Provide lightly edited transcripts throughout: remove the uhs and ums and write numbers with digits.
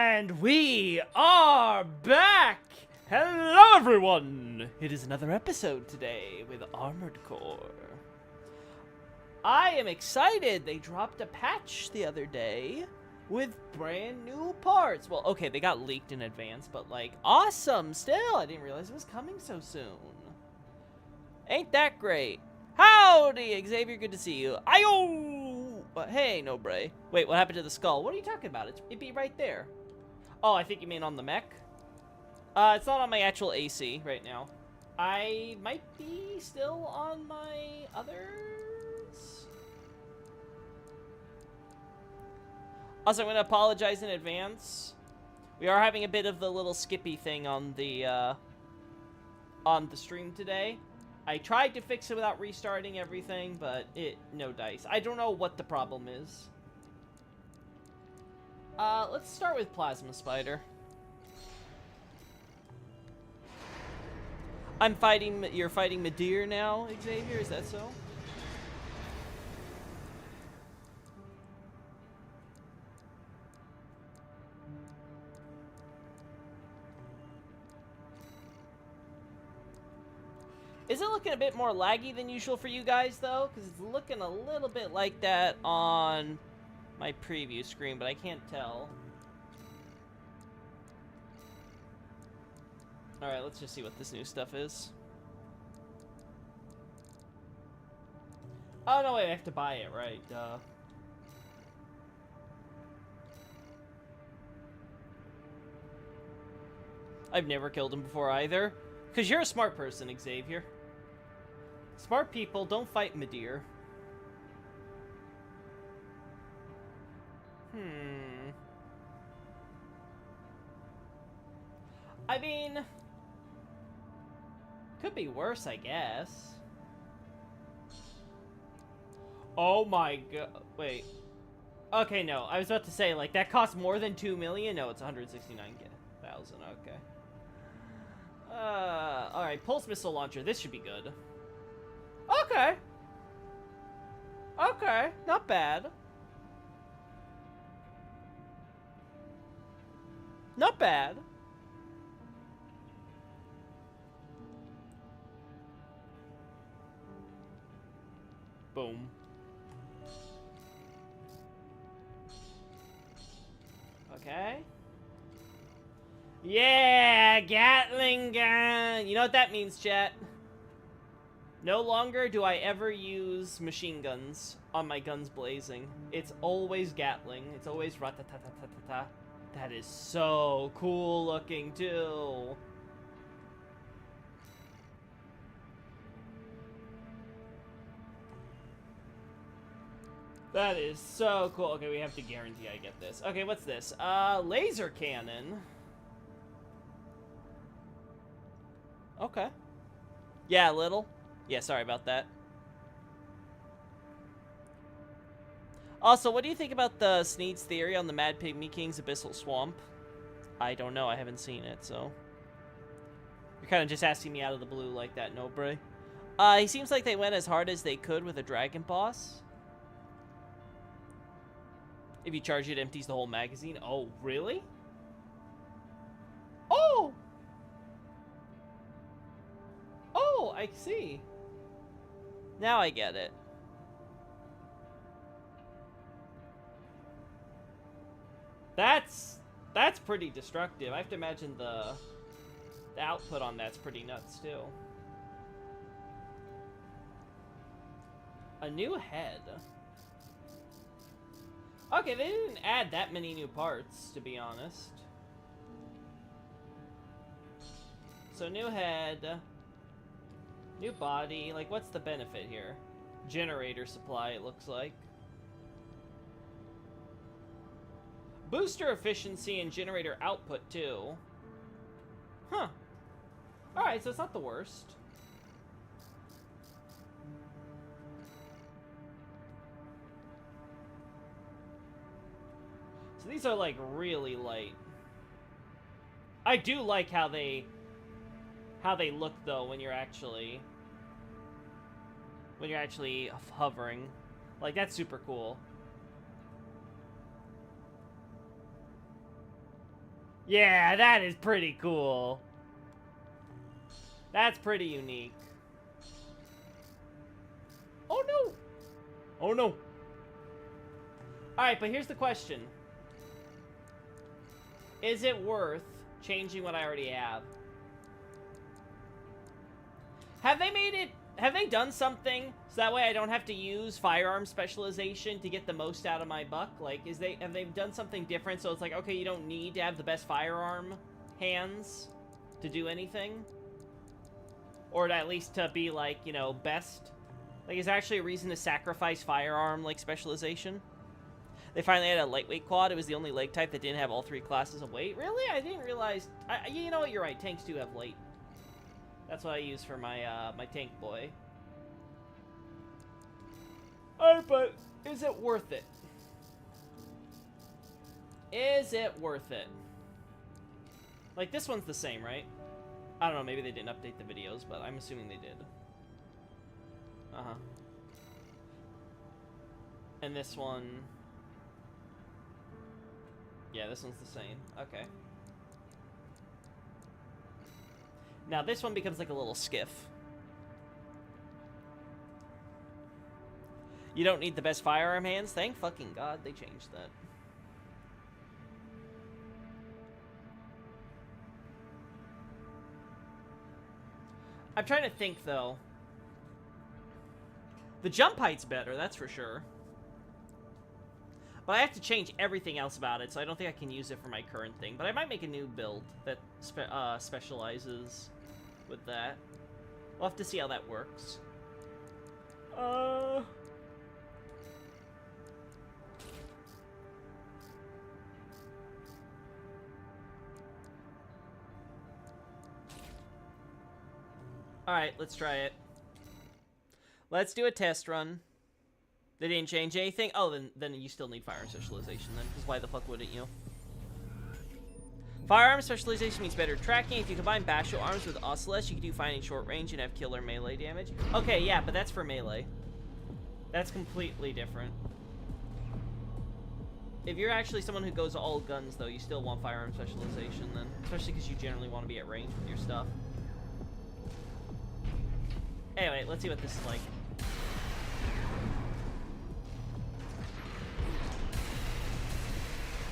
And we are back! Hello everyone! It is another episode today with Armored Core. I am excited! They dropped a patch the other day with brand new parts. Well, okay, they got leaked in advance, but like, awesome still! I didn't realize it was coming so soon. Ain't that great? Howdy, Xavier, good to see you. Ayo! Hey, no Bray. Wait, what happened to the skull? What are you talking about? It'd be right there. Oh, I think you mean on the mech? It's not on my actual AC right now. I might be still on my others. Also, I'm going to apologize in advance. We are having a bit of the little skippy thing on the stream today. I tried to fix it without restarting everything, but no dice. I don't know what the problem is. Let's start with Plasma Spider. You're fighting Midir now, Xavier, is that so? Is it looking a bit more laggy than usual for you guys, though? Because it's looking a little bit like that on my preview screen, but I can't tell. Alright, let's just see what this new stuff is. Oh, no, wait, I have to buy it, right, duh. I've never killed him before, either. Because you're a smart person, Xavier. Smart people don't fight Midir. I mean, could be worse, I guess. Oh my god. Wait. Okay, no. I was about to say, like, that costs more than 2 million? No, it's 169,000. Okay. Alright. Pulse Missile Launcher. This should be good. Okay. Okay. Not bad. Not bad. Boom. Okay. Yeah, Gatling gun. You know what that means, chat? No longer do I ever use machine guns on my guns blazing. It's always Gatling. It's always rat-ta-ta-ta-ta-ta. That is so cool looking, too. That is so cool. Okay, we have to guarantee I get this. Okay, what's this? Laser cannon. Okay. Yeah, little. Yeah, sorry about that. Also, what do you think about the Sneed's theory on the Mad Pygmy King's Abyssal Swamp? I don't know. I haven't seen it, so... You're kind of just asking me out of the blue like that, no, Bray? He seems like they went as hard as they could with a dragon boss. If you charge it, empties the whole magazine. Oh, really? Oh! Oh, I see. Now I get it. That's pretty destructive. I have to imagine the output on that's pretty nuts, too. A new head. Okay, they didn't add that many new parts, to be honest. So, new head. New body. Like, what's the benefit here? Generator supply, it looks like. Booster efficiency and generator output, too. Huh. Alright, so it's not the worst. So these are, like, really light. I do like how they look, though, when you're actually hovering. Like, that's super cool. Yeah, that is pretty cool. That's pretty unique. Oh no! Oh no! Alright, but here's the question. Is it worth changing what I already have? Have they done something so that way I don't have to use firearm specialization to get the most out of my buck? Like, have they done something different so it's like, okay, you don't need to have the best firearm hands to do anything? Or at least to be, like, you know, best? Like, is there actually a reason to sacrifice firearm, like, specialization? They finally had a lightweight quad. It was the only leg type that didn't have all 3 classes of weight. Really? I didn't realize... you know what? You're right. Tanks do have light. That's what I use for my, my tank boy. Alright, but is it worth it? Is it worth it? Like, this one's the same, right? I don't know, maybe they didn't update the videos, but I'm assuming they did. Uh-huh. And this one... Yeah, this one's the same. Okay. Now, this one becomes like a little skiff. You don't need the best firearm hands? Thank fucking God they changed that. I'm trying to think, though. The jump height's better, that's for sure. But I have to change everything else about it, so I don't think I can use it for my current thing. But I might make a new build that specializes with that. We'll have to see how that works. Alright, let's try it. Let's do a test run. They didn't change anything? Oh, then you still need firearm specialization then, because why the fuck wouldn't you? Firearm specialization means better tracking. If you combine Basho arms with Ocelot, you can do fine in short range and have killer melee damage. Okay, yeah, but that's for melee. That's completely different. If you're actually someone who goes all guns, though, you still want firearm specialization then. Especially because you generally want to be at range with your stuff. Anyway, let's see what this is like.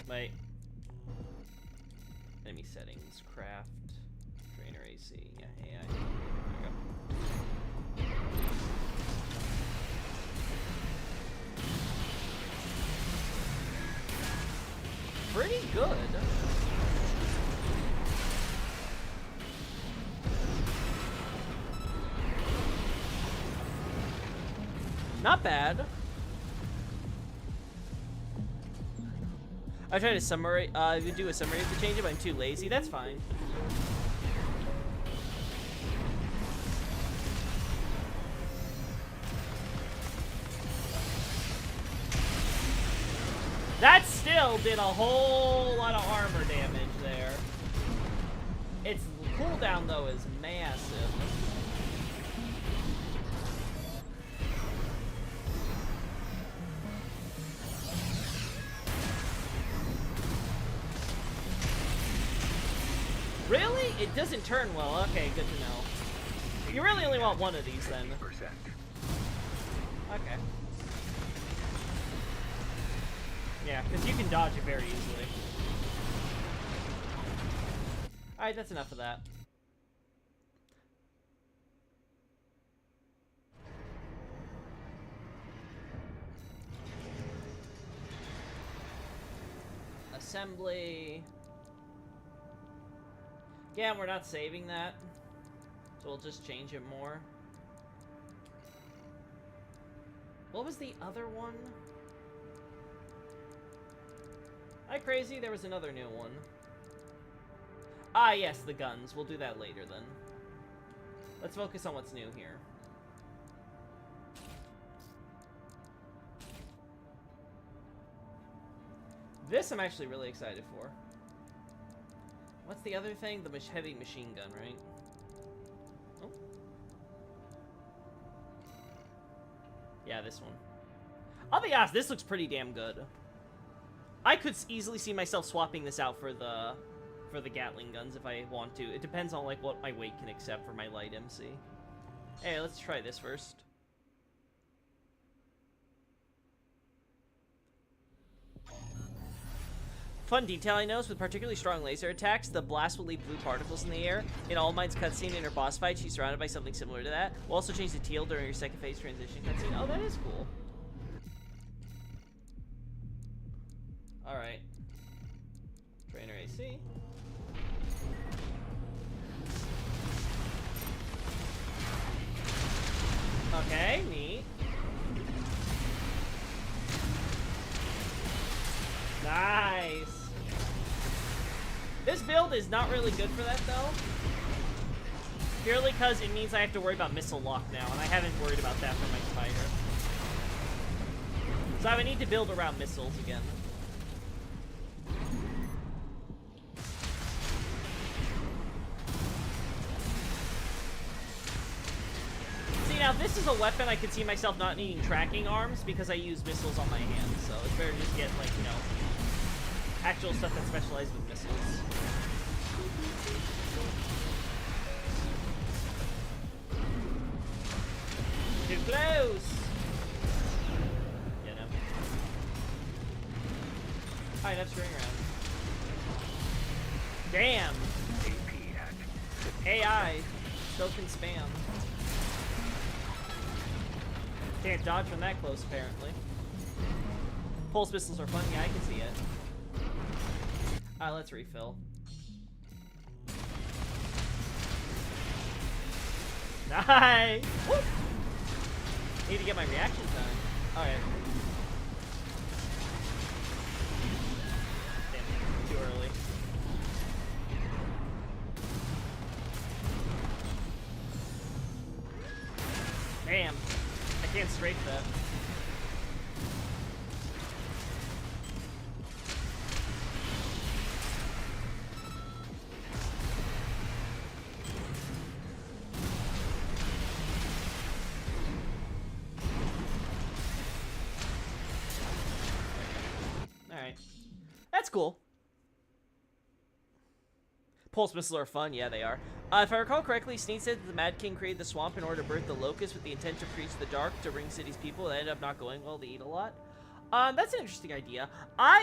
Wait. Enemy settings, craft, trainer AC, yeah, AI. There we go. Pretty good. Not bad. I tried to summary, do a summary of the change, but I'm too lazy. That's fine. That still did a whole lot of armor damage there. Its cooldown, though, is massive. Really? It doesn't turn well. Okay, good to know. You really only want one of these, then. Okay. Yeah, because you can dodge it very easily. Alright, that's enough of that. Assembly. Yeah, we're not saving that. So we'll just change it more. What was the other one? Hi, Crazy. There was another new one. Ah, yes, the guns. We'll do that later, then. Let's focus on what's new here. This I'm actually really excited for. What's the other thing? The heavy machine gun, right? Oh. Yeah, this one. I'll be honest, this looks pretty damn good. I could easily see myself swapping this out for for the Gatling guns if I want to. It depends on like what my weight can accept for my light MC. Hey, let's try this first. Fun detail I noticed, with particularly strong laser attacks, the blast will leave blue particles in the air. In All Might's cutscene in her boss fight, she's surrounded by something similar to that. We'll also change to teal during your second phase transition cutscene. Oh, that is cool. Alright. Trainer AC. Okay, neat. Nice. This build is not really good for that, though. Purely because it means I have to worry about missile lock now, and I haven't worried about that for my spider. So I would need to build around missiles again. See, now this is a weapon I could see myself not needing tracking arms because I use missiles on my hands, so it's better to just get, like, you know, actual stuff that's specialized with missiles. Too close! You know. Alright, enough screwing around. Damn! AI still can spam. Can't dodge from that close, apparently. Pulse pistols are fun. Yeah, I can see it. Alright, let's refill. Nice! Woo! Need to get my reaction time. Alright. Damn it, too early. Damn. I can't strafe that. Alright. That's cool. Pulse missiles are fun. Yeah, they are. If I recall correctly, Sneed said that the Mad King created the swamp in order to birth the Locust with the intent to preach the dark to Ring City's people. That ended up not going well. They eat a lot. That's an interesting idea. How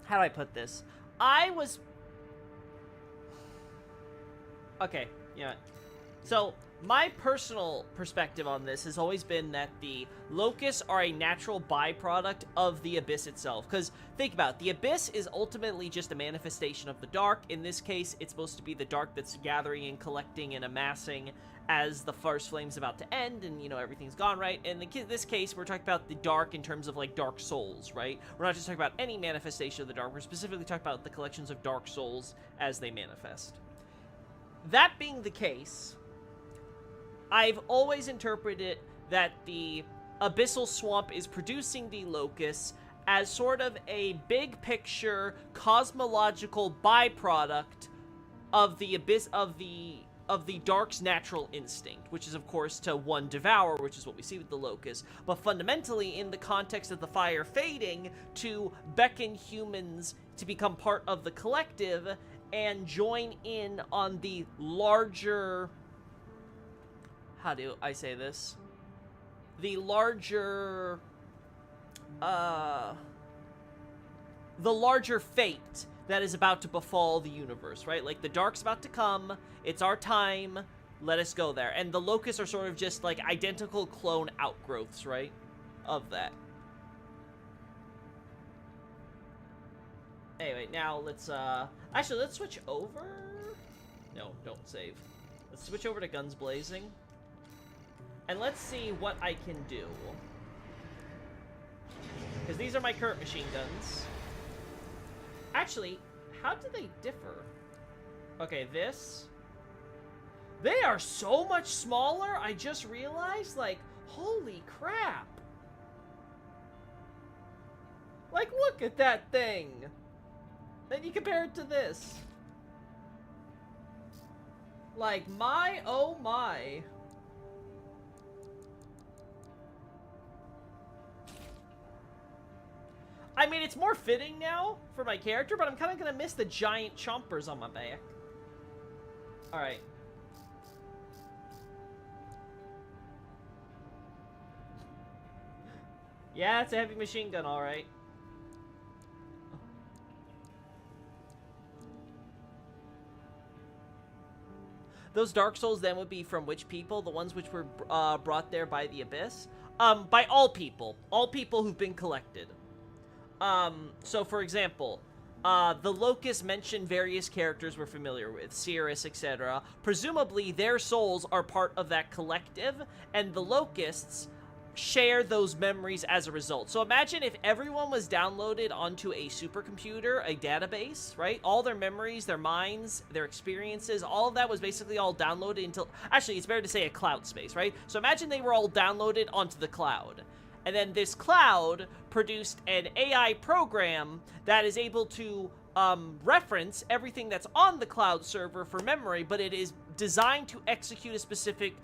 do I put this? Okay, yeah. So, my personal perspective on this has always been that the Locusts are a natural byproduct of the Abyss itself. Because, think about it, the Abyss is ultimately just a manifestation of the Dark. In this case, it's supposed to be the Dark that's gathering and collecting and amassing as the first flame's about to end and, you know, everything's gone, right? In this case, we're talking about the Dark in terms of, like, Dark Souls, right? We're not just talking about any manifestation of the Dark. We're specifically talking about the collections of Dark Souls as they manifest. That being the case, I've always interpreted that the Abyssal Swamp is producing the Locusts as sort of a big picture cosmological byproduct of the Abyss of the Dark's natural instinct, which is of course to one devour, which is what we see with the Locusts, but fundamentally in the context of the fire fading to beckon humans to become part of the collective and join in on the larger, how do I say this? The larger fate that is about to befall the universe, right? Like, the Dark's about to come, it's our time, let us go there. And the Locusts are sort of just, like, identical clone outgrowths, right? Of that. Anyway, now let's, actually, let's switch over. No, don't save. Let's switch over to Guns Blazing. And let's see what I can do. Because these are my current machine guns. Actually, how do they differ? Okay, this. They are so much smaller, I just realized, like, holy crap. Like, look at that thing. Then you compare it to this. Like, my, oh my. I mean, it's more fitting now for my character, but I'm kind of going to miss the giant chompers on my back. Alright. Yeah, it's a heavy machine gun, alright. Those Dark Souls then would be from which people? The ones which were brought there by the Abyss? By all people. All people who've been collected. So for example, the Locusts mentioned various characters we're familiar with, Cirrus, etc. Presumably, their souls are part of that collective, and the Locusts share those memories as a result. So imagine if everyone was downloaded onto a supercomputer, a database, right? All their memories, their minds, their experiences, all of that was basically all downloaded until... Actually, it's better to say a cloud space, right? So imagine they were all downloaded onto the cloud. And then this cloud produced an AI program that is able to reference everything that's on the cloud server for memory, but it is designed to execute a specific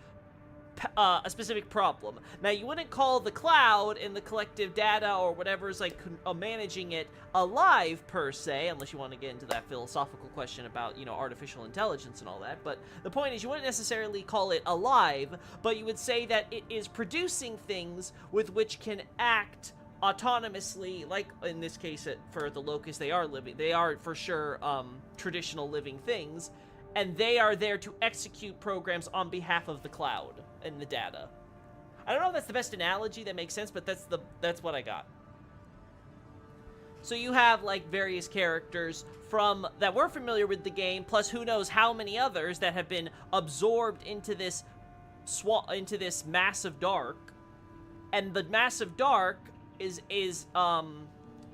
problem. Now, you wouldn't call the cloud and the collective data or whatever is like managing it alive per se, unless you want to get into that philosophical question about, you know, artificial intelligence and all that. But the point is, you wouldn't necessarily call it alive, but you would say that it is producing things with which can act autonomously, like in this case for the Locust, they are for sure traditional living things, and they are there to execute programs on behalf of the cloud and the data. I don't know if that's the best analogy that makes sense, but that's what I got. So you have like various characters from that we're familiar with the game, plus who knows how many others that have been absorbed into this massive dark, and the massive dark is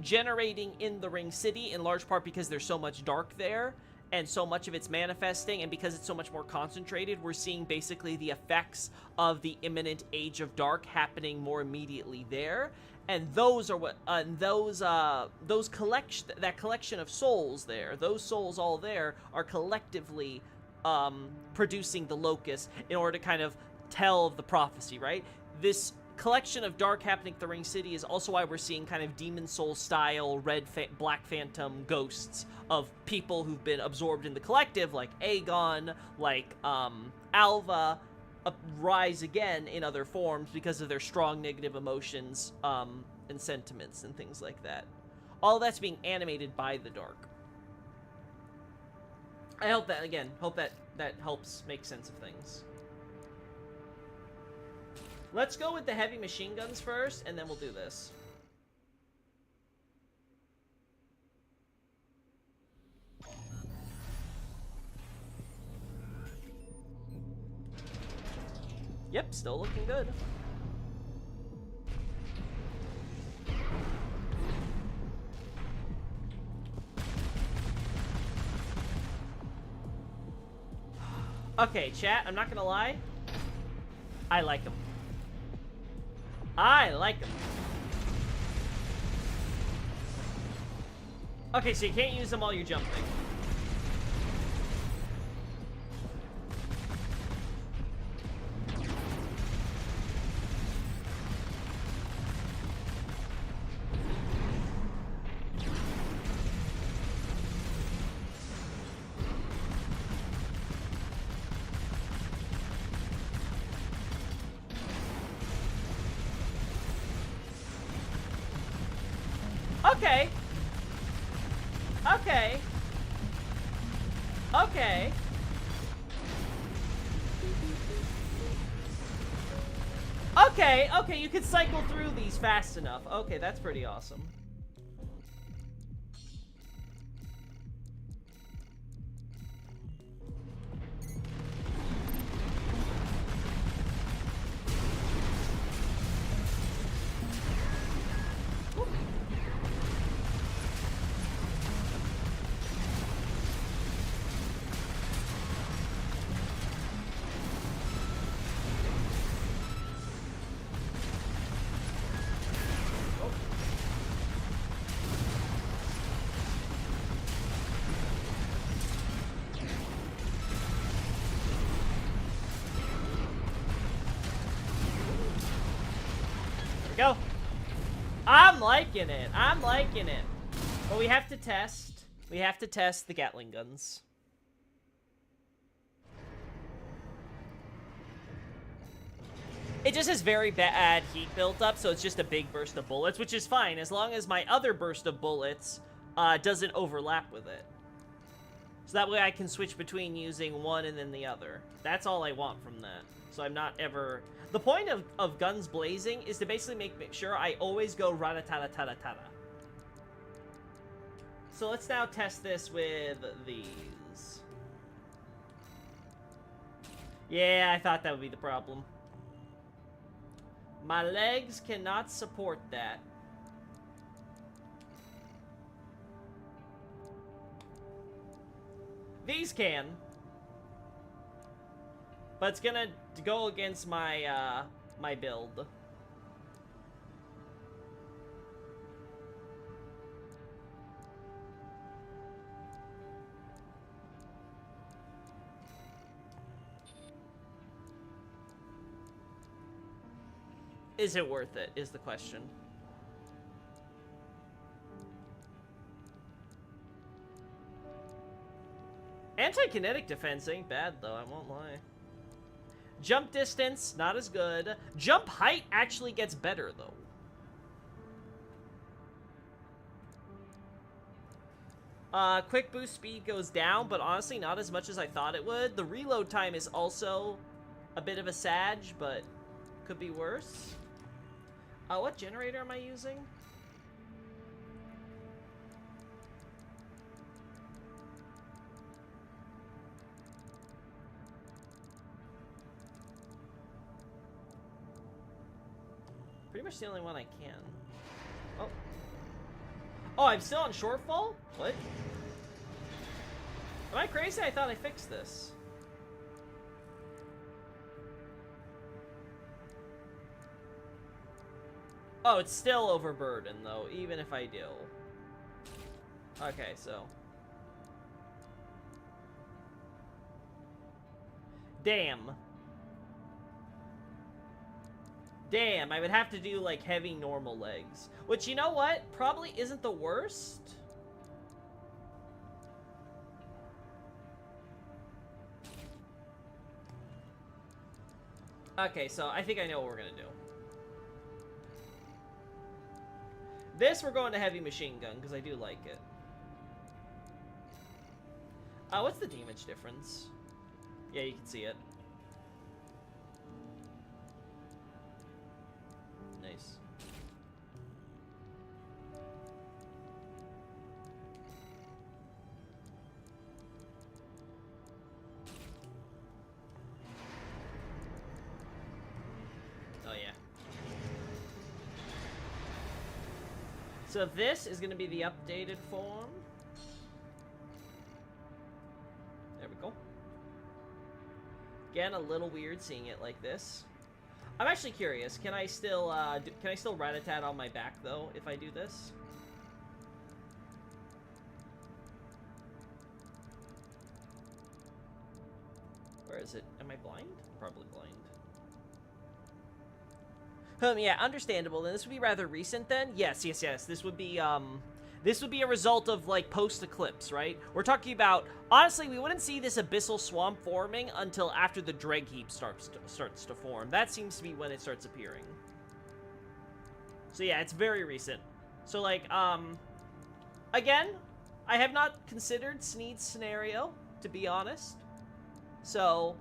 generating in the Ring City in large part because there's so much dark there. And so much of it's manifesting, and because it's so much more concentrated, we're seeing basically the effects of the imminent Age of Dark happening more immediately there. And those are what, that collection of souls there, those souls all there are collectively producing the Locust in order to kind of tell the prophecy, right? This collection of dark happening at the Ring City is also why we're seeing kind of Demon Soul style Black Phantom ghosts of people who've been absorbed in the collective, like Aegon, like Alva, rise again in other forms because of their strong negative emotions and sentiments and things like that. All that's being animated by the dark. I hope that that helps make sense of things. Let's go with the heavy machine guns first, and then we'll do this. Yep, still looking good. Okay, chat, I'm not gonna lie. I like them. I like them. Okay, so you can't use them while you're jumping. Okay. Okay. Okay. Okay, okay, you can cycle through these fast enough. Okay, that's pretty awesome. Go. I'm liking it. I'm liking it. But we have to test. We have to test the Gatling guns. It just has very bad heat built up, so it's just a big burst of bullets, which is fine, as long as my other burst of bullets doesn't overlap with it. So that way I can switch between using one and then the other. That's all I want from that. So I'm not ever... The point of guns blazing is to basically make sure I always go rata-tata-tata-tata. So let's now test this with these. Yeah, I thought that would be the problem. My legs cannot support that. These can. But it's gonna go against my, my build. Is it worth it, is the question. Anti-kinetic defense ain't bad, though, I won't lie. Jump distance, not as good. Jump height actually gets better, though. Quick boost speed goes down, but honestly not as much as I thought it would. The reload time is also a bit of a sag, but could be worse. What generator am I using? Pretty much the only one I can. Oh. Oh, I'm still on shortfall? What? Am I crazy? I thought I fixed this. Oh, it's still overburdened, though, even if I do. Okay, so. Damn. Damn, I would have to do, like, heavy normal legs. Which, you know what? Probably isn't the worst. Okay, so I think I know what we're gonna do. This, we're going to heavy machine gun, because I do like it. What's the damage difference? Yeah, you can see it. Nice. Oh, yeah. So this is going to be the updated form. There we go. Again, a little weird seeing it like this. I'm actually curious. Can I still rat-a-tat on my back though if I do this? Where is it? Am I blind? Probably blind. Yeah, understandable. Then this would be rather recent then? Yes. This would be a result of, like, post-eclipse, right? We're talking about... Honestly, we wouldn't see this abyssal swamp forming until after the dreg heap starts to form. That seems to be when it starts appearing. So yeah, it's very recent. So, like, again, I have not considered Sneed's scenario, to be honest. So...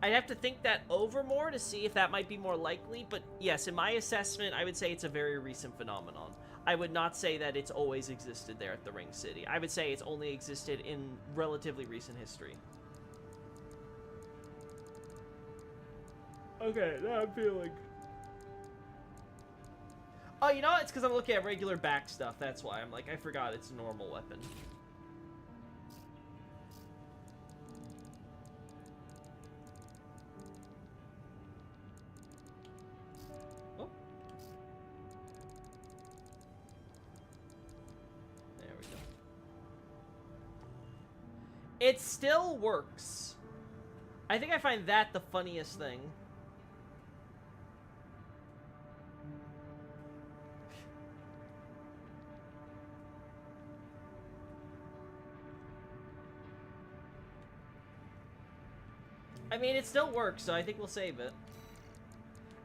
I'd have to think that over more to see if that might be more likely, but yes, in my assessment, I would say it's a very recent phenomenon. I would not say that it's always existed there at the Ring City. I would say it's only existed in relatively recent history. Okay, now I'm feeling... Oh, you know what? It's because I'm looking at regular back stuff, that's why. I'm like, I forgot it's a normal weapon. It still works. I think I find that the funniest thing. I mean, it still works, so I think we'll save it.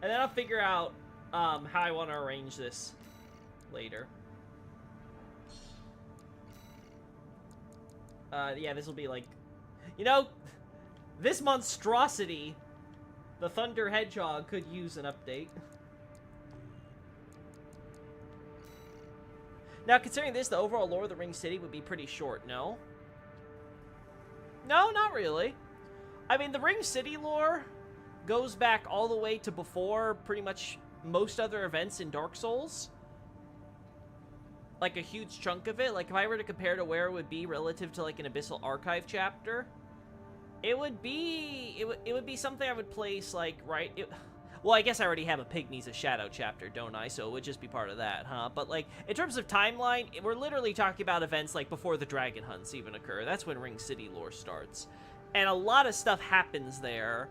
And then I'll figure out how I want to arrange this later. Yeah, this will be like... You know, this monstrosity, the Thunder Hedgehog, could use an update. Now, considering this, the overall lore of the Ring City would be pretty short, no? No, not really. I mean, the Ring City lore goes back all the way to before pretty much most other events in Dark Souls. Like, a huge chunk of it. Like, if I were to compare to where it would be relative to, like, an Abyssal Archive chapter, it would be... It would be something I would place, like, right... Well, I guess I already have a Pygmies of Shadow chapter, don't I? So it would just be part of that, huh? But, like, in terms of timeline, we're literally talking about events, like, before the Dragon Hunts even occur. That's when Ring City lore starts. And a lot of stuff happens there,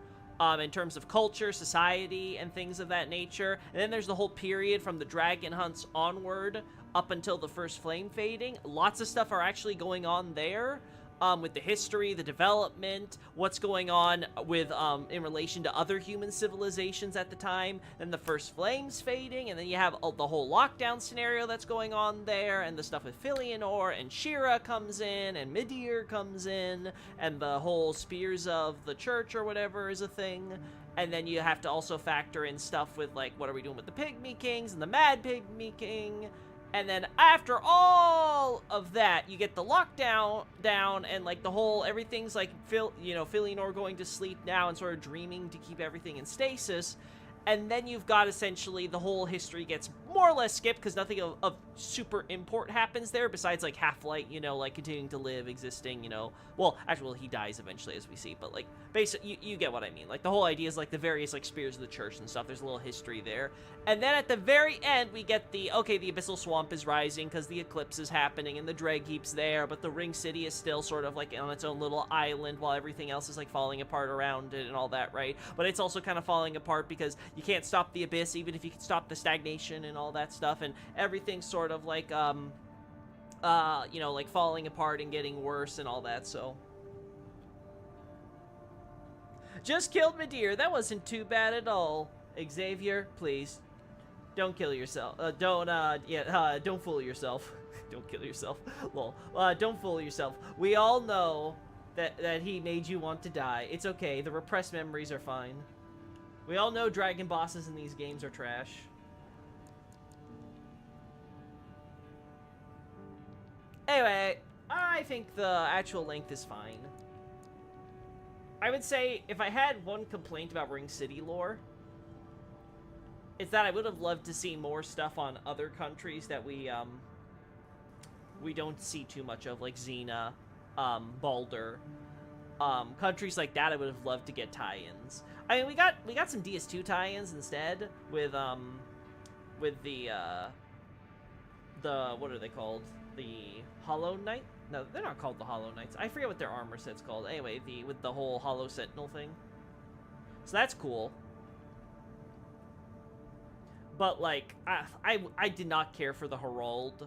in terms of culture, society, and things of that nature. And then there's the whole period from the Dragon Hunts onward up until the first flame fading. Lots of stuff are actually going on there. With the history, the development, what's going on with, in relation to other human civilizations at the time, then the first flames fading, and then you have the whole lockdown scenario that's going on there, and the stuff with Filianor, and Shira comes in, and Midir comes in, and the whole Spears of the Church or whatever is a thing, and then you have to also factor in stuff with, like, what are we doing with the Pygmy Kings, and the Mad Pygmy King. And then after all of that, you get the lockdown down, and like the whole everything's like Filianor going to sleep now and sort of dreaming to keep everything in stasis. And then you've got essentially the whole history gets more or less skipped because nothing of super import happens there besides like Half-Light, you know, like continuing to live, existing, you know. Well, actually, well, he dies eventually as we see, but like basically, you get what I mean. Like the whole idea is like the various like spears of the church and stuff. There's a little history there. And then at the very end, we get the, okay, the Abyssal Swamp is rising because the eclipse is happening and the Dreg Heap's there, but the Ring City is still sort of like on its own little island while everything else is like falling apart around it and all that, right? But it's also kind of falling apart because you can't stop the abyss even if you can stop the stagnation and all that stuff, and everything's sort of like, you know, like falling apart and getting worse and all that, so. Just killed Midir. That wasn't too bad at all. Xavier, please. Don't kill yourself. Don't fool yourself. Don't kill yourself. Lol. Don't fool yourself. We all know that he made you want to die. It's okay. The repressed memories are fine. We all know dragon bosses in these games are trash. Anyway, I think the actual length is fine. I would say, if I had one complaint about Ring City lore, it's that I would have loved to see more stuff on other countries that we don't see too much of, like Xena, Baldur. Countries like that I would have loved to get tie-ins. I mean, we got some DS2 tie-ins instead with the what are they called? The Hollow Knight? No, they're not called the Hollow Knights. I forget what their armor set's called. Anyway, with the whole Hollow Sentinel thing. So that's cool. But like, I did not care for the Herald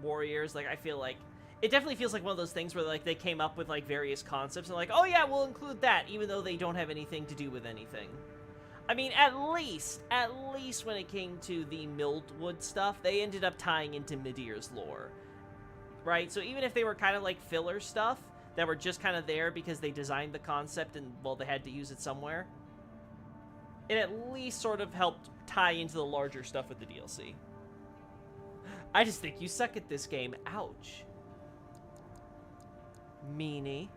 warriors. Like, I feel like it definitely feels like one of those things where like they came up with like various concepts and like, oh yeah, we'll include that, even though they don't have anything to do with anything. I mean, at least when it came to the Mildwood stuff, they ended up tying into Midir's lore, right? So even if they were kind of like filler stuff that were just kind of there because they designed the concept and, well, they had to use it somewhere, it at least sort of helped tie into the larger stuff with the DLC. I just think you suck at this game. Ouch. Meanie.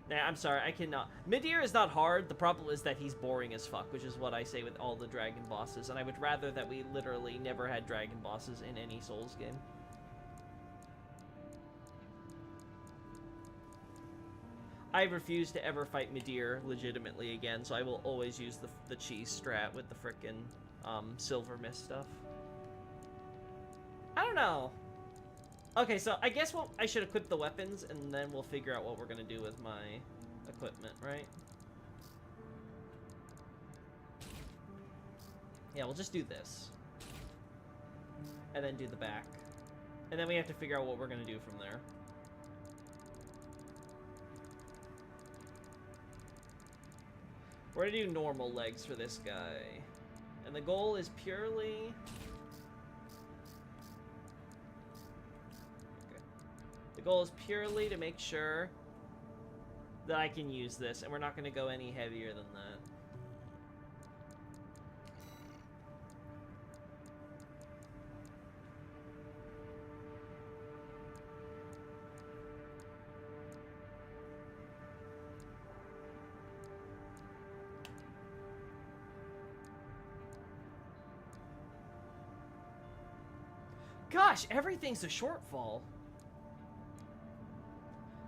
Nah, I'm sorry, I cannot. Midir is not hard, the problem is that he's boring as fuck, which is what I say with all the dragon bosses, and I would rather that we literally never had dragon bosses in any Souls game. I refuse to ever fight Midir legitimately again, so I will always use the cheese strat with the frickin' Silver Mist stuff. I don't know. Okay, so I guess I should equip the weapons, and then we'll figure out what we're gonna do with my equipment, right? Yeah, we'll just do this. And then do the back. And then we have to figure out what we're gonna do from there. We're gonna do normal legs for this guy. And the goal is purely... Okay. The goal is purely to make sure that I can use this, and we're not gonna go any heavier than that. Gosh, everything's a shortfall.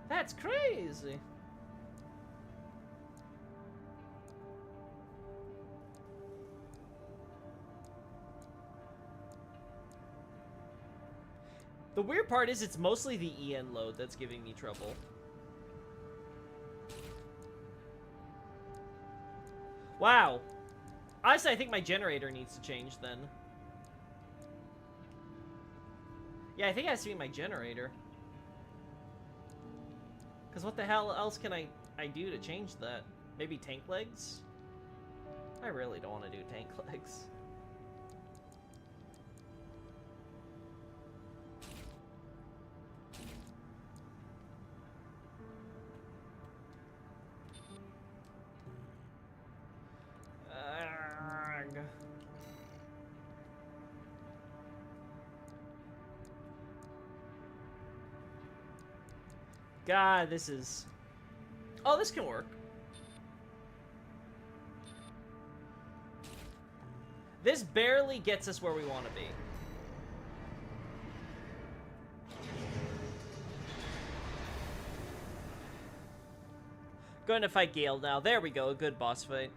That's crazy. The weird part is it's mostly the EN load that's giving me trouble. Wow. Honestly, I think my generator needs to change then. Yeah, I think it has to be my generator. Because what the hell else can I do to change that? Maybe tank legs? I really don't want to do tank legs. God, this is... Oh, this can work. This barely gets us where we want to be. Going to fight Gale now. There we go, a good boss fight.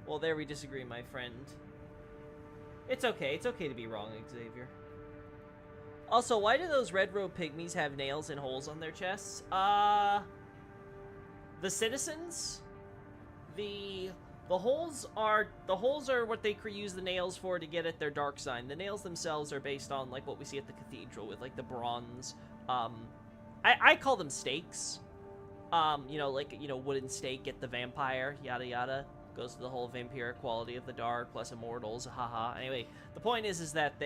Well, there we disagree, my friend. It's okay to be wrong, Xavier. Also, why do those red robe pygmies have nails and holes on their chests? The citizens? The holes are what they use the nails for to get at their dark sign. The nails themselves are based on like what we see at the cathedral with like the bronze. I call them stakes. You know, like, you know, wooden stake, get the vampire, yada yada. Goes to the whole vampiric quality of the dark plus immortals, haha. Anyway, the point is that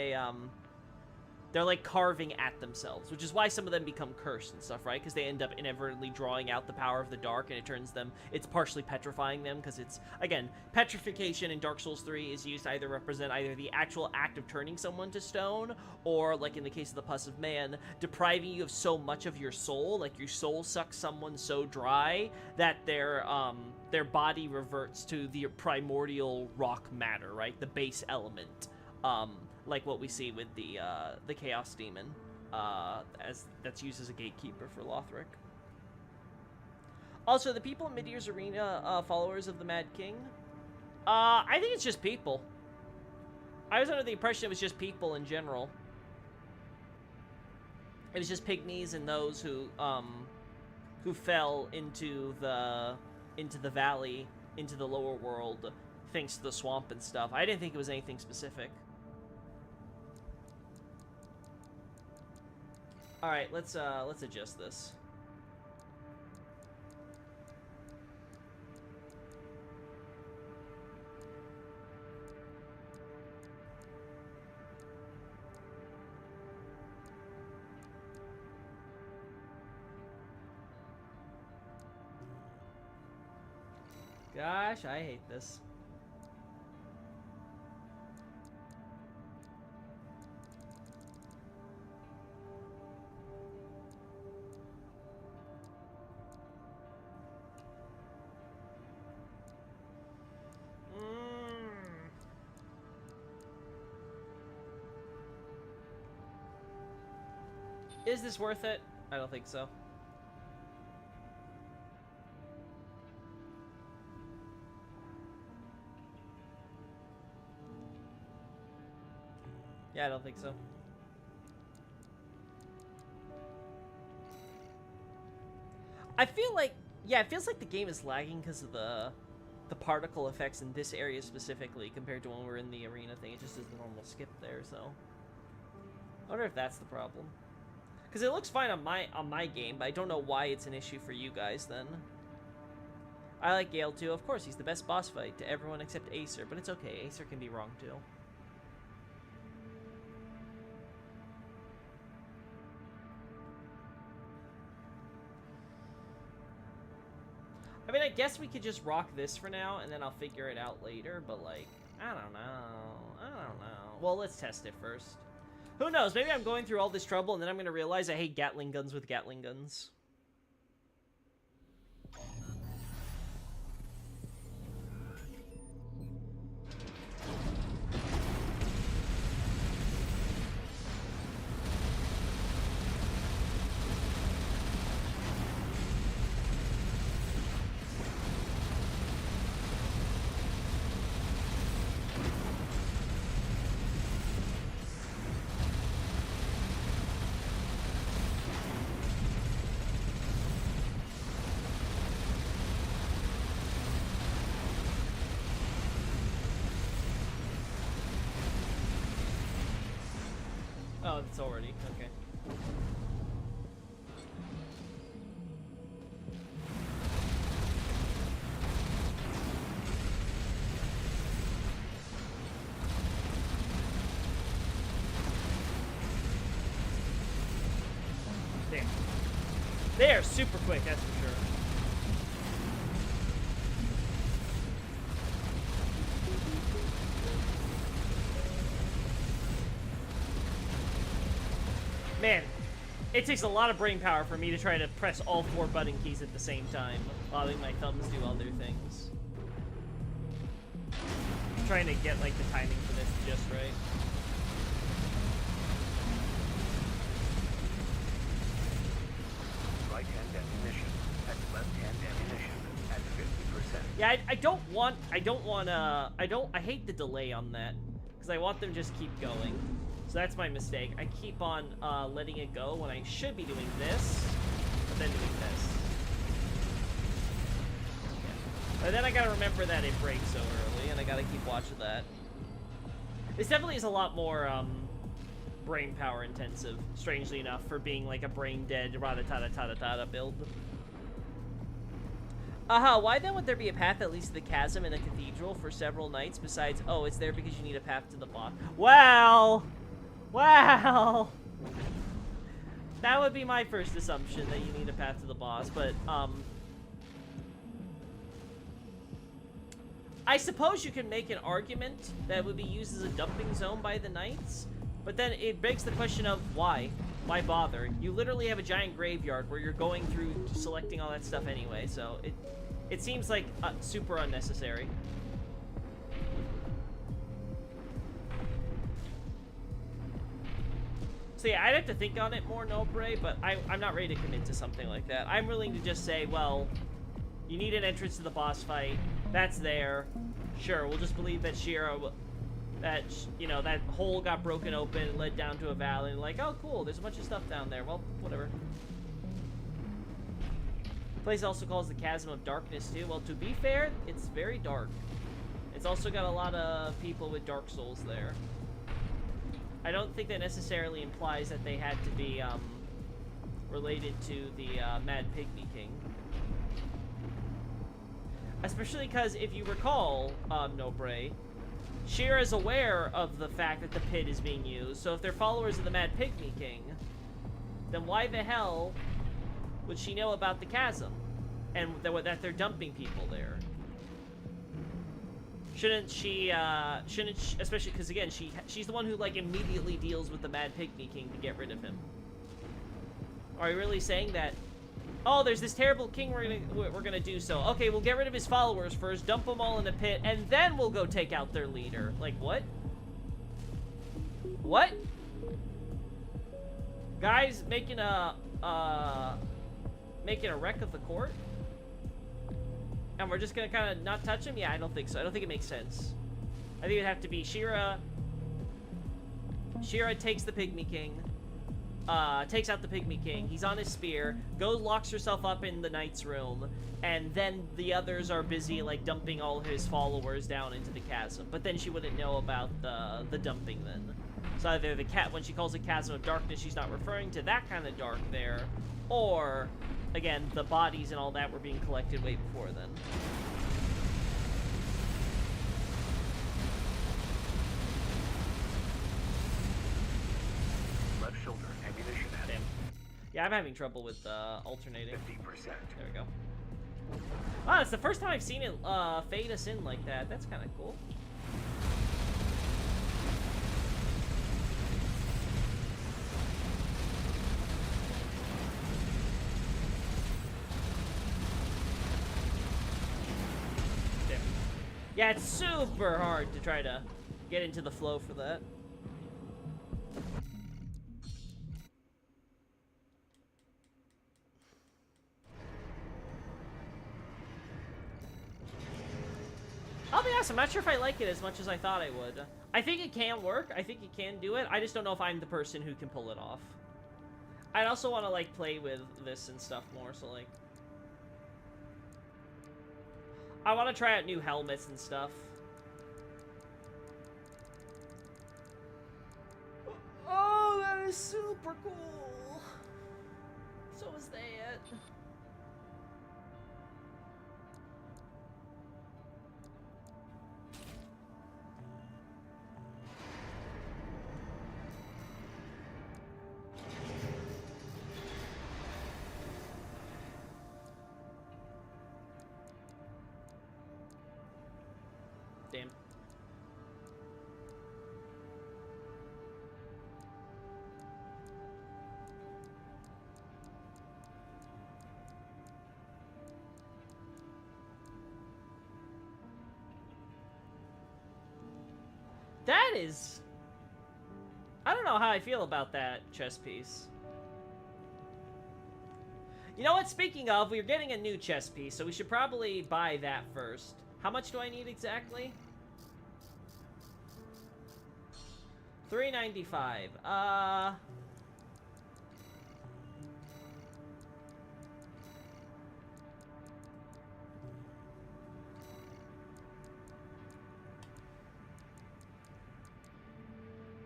they're like carving at themselves, which is why some of them become cursed and stuff, right? Because they end up inadvertently drawing out the power of the dark, and it turns them, it's partially petrifying them, because it's, again, petrification in Dark Souls 3 is used to either represent either the actual act of turning someone to stone, or, like in the case of the Pus of Man, depriving you of so much of your soul, like your soul sucks someone so dry that their body reverts to the primordial rock matter, right? The base element. Like what we see with the Chaos Demon, as that's used as a gatekeeper for Lothric. Also, the people in Midyear's Arena, followers of the Mad King, I think it's just people. I was under the impression it was just people in general. It was just pygmies and those who fell into the valley, into the lower world, thanks to the swamp and stuff. I didn't think it was anything specific. All right, let's adjust this. Gosh, I hate this. Is this worth it? I don't think so. Yeah, I don't think so. I feel like, yeah, it feels like the game is lagging because of the particle effects in this area specifically compared to when we're in the arena thing. It just is the normal skip there, so I wonder if that's the problem. Because it looks fine on my game, but I don't know why it's an issue for you guys then. I like Gale too. Of course, he's the best boss fight to everyone except Acer, but it's okay. Acer can be wrong too. I mean, I guess we could just rock this for now, and then I'll figure it out later, but, like, I don't know. I don't know. Well, let's test it first. Who knows? Maybe I'm going through all this trouble, and then I'm going to realize I hate Gatling guns with Gatling guns. Oh, it's already, okay. Damn. They are super quick, that's for sure. Man, it takes a lot of brain power for me to try to press all 4 button keys at the same time, allowing my thumbs do other things. I'm trying to get, like, the timing for this just right. Right-hand ammunition and left-hand ammunition at 50%. Yeah, I hate the delay on that, because I want them to just keep going. So that's my mistake. I keep on letting it go when I should be doing this, but then doing this. Yeah. But then I gotta remember that it breaks so early, and I gotta keep watching that. This definitely is a lot more brain power intensive, strangely enough, for being like a brain dead rata-tata-tata-tata build. Why then would there be a path that leads to the chasm in a cathedral for several nights besides, oh, it's there because you need a path to the boss? Well, that would be my first assumption, that you need a path to the boss, but, I suppose you can make an argument that would be used as a dumping zone by the knights, but then it begs the question of why? Why bother? You literally have a giant graveyard where you're going through selecting all that stuff anyway, so it seems like super unnecessary. So yeah, I'd have to think on it more, Nobre, but I'm not ready to commit to something like that. I'm willing to just say, well, you need an entrance to the boss fight. That's there. Sure, we'll just believe that Shira, that, you know, that hole got broken open and led down to a valley. And like, oh, cool, there's a bunch of stuff down there. Well, whatever. The place also calls the Chasm of Darkness, too. Well, to be fair, it's very dark. It's also got a lot of people with Dark Souls there. I don't think that necessarily implies that they had to be related to the Mad Pygmy King. Especially because, if you recall, Nobre, Shira is aware of the fact that the pit is being used, so if they're followers of the Mad Pygmy King, then why the hell would she know about the chasm? And that they're dumping people there? Shouldn't she, especially because, again, she's the one who, like, immediately deals with the Mad Pygmy King to get rid of him. Are you really saying that, oh, there's this terrible king we're gonna do so. Okay, we'll get rid of his followers first, dump them all in the pit, and then we'll go take out their leader. Like, what? What? Guys making a wreck of the court? And we're just gonna kind of not touch him? Yeah, I don't think so. I don't think it makes sense. I think it'd have to be Shira. Shira takes the Pygmy King. Takes out the Pygmy King. He's on his spear. Goes, locks herself up in the knight's room. And then the others are busy, like, dumping all his followers down into the chasm. But then she wouldn't know about the dumping then. So either when she calls it Chasm of Darkness, she's not referring to that kind of dark there. Or again, the bodies and all that were being collected way before then. Left shoulder ammunition at Damn. Yeah, I'm having trouble with alternating. 50%. There we go. Ah, it's the first time I've seen it fade us in like that. That's kind of cool. There. Yeah, it's super hard to try to get into the flow for that. I'll be honest, I'm not sure if I like it as much as I thought I would. I think it can work. I think it can do it. I just don't know if I'm the person who can pull it off. I'd also want to, like, play with this and stuff more, so, like... I want to try out new helmets and stuff. Oh, that is super cool! So is that. Damn. That is... I don't know how I feel about that chess piece. You know what? Speaking of, we're getting a new chess piece, so we should probably buy that first. How much do I need exactly? $3.95.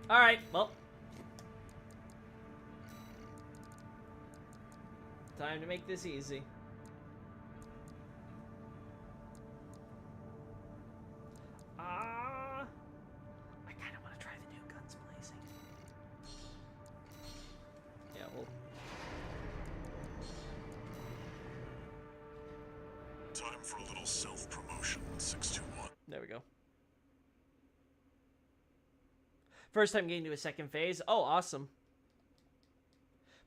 Alright, well. Time to make this easy. I kind of want to try the new guns blazing. Yeah, well. Time for a little self-promotion, 621. There we go. First time getting to a second phase. Oh, awesome.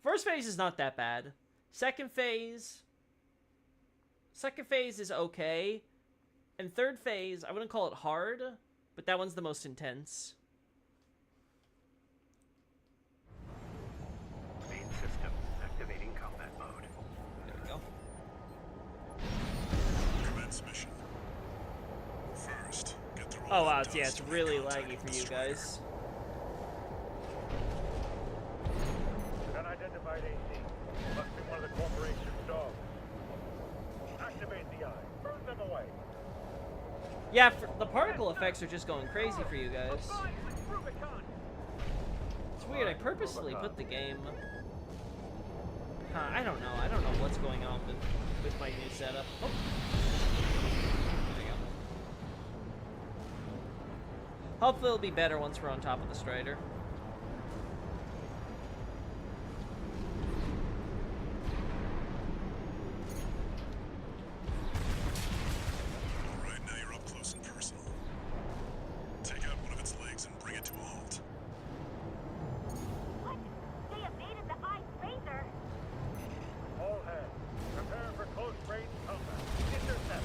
First phase is not that bad. Second phase is okay. And third phase, I wouldn't call it hard, but that one's the most intense. Main system activating combat mode. There we go. Commence mission. First, get the Oh wow, yeah, it's really laggy for you guys. Unidentified AC. Must be one of the corporation's dogs. Activate the eye. Burn them away. Yeah, the particle effects are just going crazy for you guys. It's weird, I purposefully put the game... Huh, I don't know. I don't know what's going on with my new setup. Oh. There we go. Hopefully it'll be better once we're on top of the Strider. Alright, now you're up close and personal. Take out one of its legs and bring it to a halt. What? They evaded the Ice Razor. All hands, prepare for close range combat. Intercept.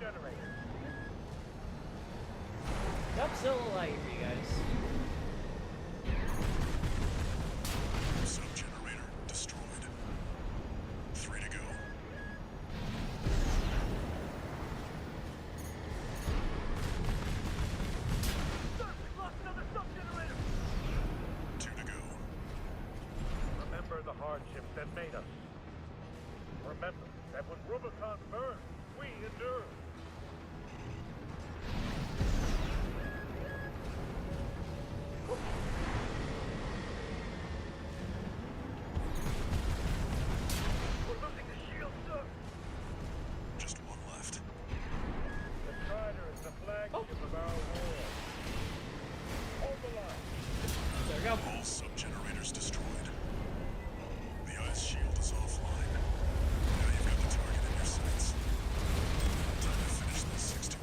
generator. Nope, still alive for you guys. Sub-generator destroyed. 3 to go. Sir, we lost another sub-generator. 2 to go. Remember the hardships that made us. Remember that when Rubicon burned, we endured. We're losing the shield, sir. Just 1 left. The Strider is the flagship of our war. Hold the line. There we go. All sub-generators destroyed. The ice shield is offline. Now you've got the target in your sights. Time to finish this 6-1.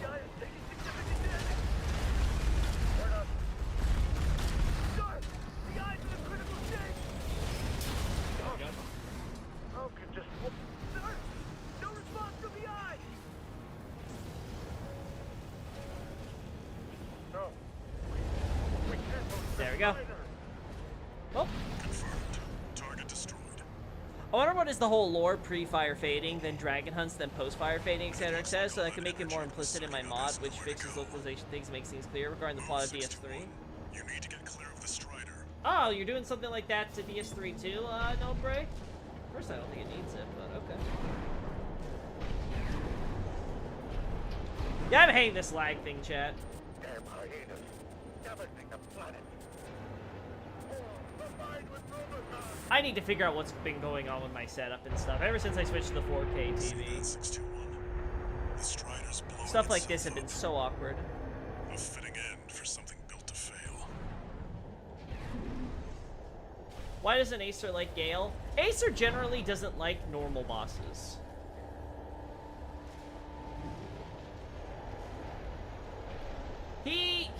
The eye is taking significant damage. We're not. Sir, the eye's in a critical state. How can just. Sir, no response from the eye. No. We can't lose There the we go. Strider. Oh, Confirmed. Target destroyed. I wonder what is the whole lore pre-fire fading, then dragon hunts, then post-fire fading, etc., etc., so I can make it more implicit in my mod, which fixes localization things, makes things clear regarding the plot of DS3. You need to get clear of the Strider. Oh, you're doing something like that to DS3 too, no break? First, I don't think it needs it, but okay. Yeah, I'm hating this lag thing, chat. Damn hyenas. Devastating the planet. Oh, combined with Rubicon. I need to figure out what's been going on with my setup and stuff ever since I switched to the 4K See that TV. 6-1. The Strider's blowing Stuff like this itself have been up. so awkward. A fitting end for something built to fail. Why doesn't Acer like Gale? Acer generally doesn't like normal bosses.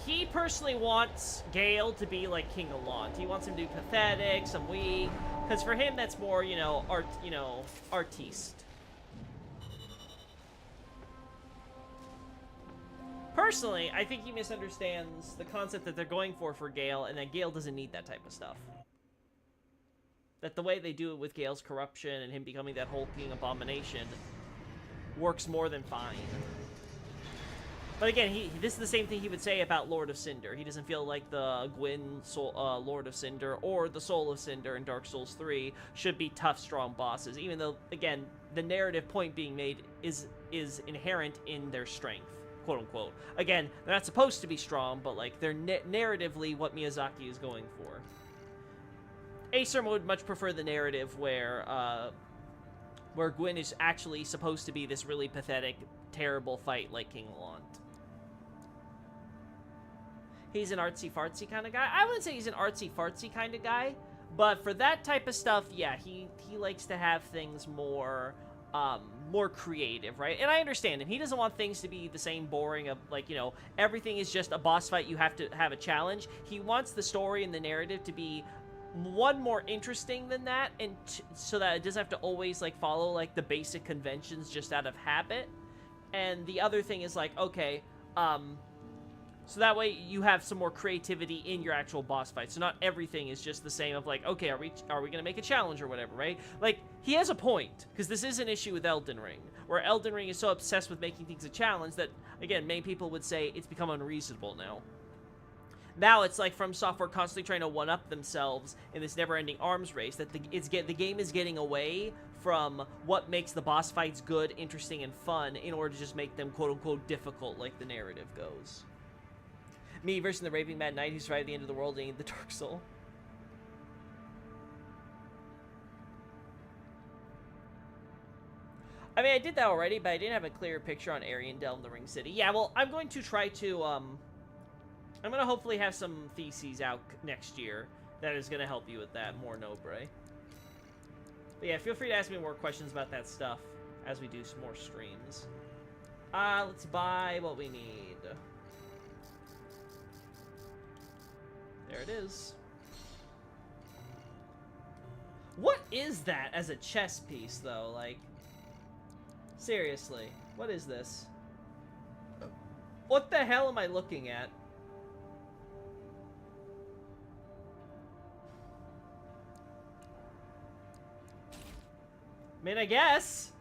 He personally wants Gale to be like King Alont. He wants him to be pathetic, some weak, because for him that's more, artiste. Personally, I think he misunderstands the concept that they're going for Gale, and that Gale doesn't need that type of stuff. That the way they do it with Gale's corruption and him becoming that hulking abomination works more than fine. But again, this is the same thing he would say about Lord of Cinder. He doesn't feel like the Gwyn Lord of Cinder or the Soul of Cinder in Dark Souls 3 should be tough, strong bosses, even though, again, the narrative point being made is inherent in their strength, quote unquote. Again, they're not supposed to be strong, but like they're narratively what Miyazaki is going for. Acer would much prefer the narrative where Gwyn is actually supposed to be this really pathetic, terrible fight like King Alont. He's an artsy-fartsy kind of guy. I wouldn't say he's an artsy-fartsy kind of guy, but for that type of stuff, yeah, he likes to have things more creative, right? And I understand him. He doesn't want things to be the same boring of, like, everything is just a boss fight, you have to have a challenge. He wants the story and the narrative to be one more interesting than that, and so that it doesn't have to always like follow like the basic conventions just out of habit. And the other thing is like, okay, so that way you have some more creativity in your actual boss fight. So not everything is just the same of like, okay, are we gonna make a challenge or whatever, right? Like, he has a point, because this is an issue with Elden Ring, where Elden Ring is so obsessed with making things a challenge that, again, many people would say it's become unreasonable now. Now it's like From Software constantly trying to one-up themselves in this never-ending arms race, that the game is getting away from what makes the boss fights good, interesting, and fun in order to just make them quote-unquote difficult like the narrative goes. Me versus the Raving Mad Knight who survived the end of the world and the Dark Soul. I mean, I did that already, but I didn't have a clear picture on Ariandel in the Ring City. Yeah, well, I'm going to try to, I'm going to hopefully have some theses out next year that is going to help you with that, more Nobre. But yeah, feel free to ask me more questions about that stuff as we do some more streams. Let's buy what we need. There it is. What is that as a chess piece, though? Like, seriously, what is this? What the hell am I looking at? I mean, I guess.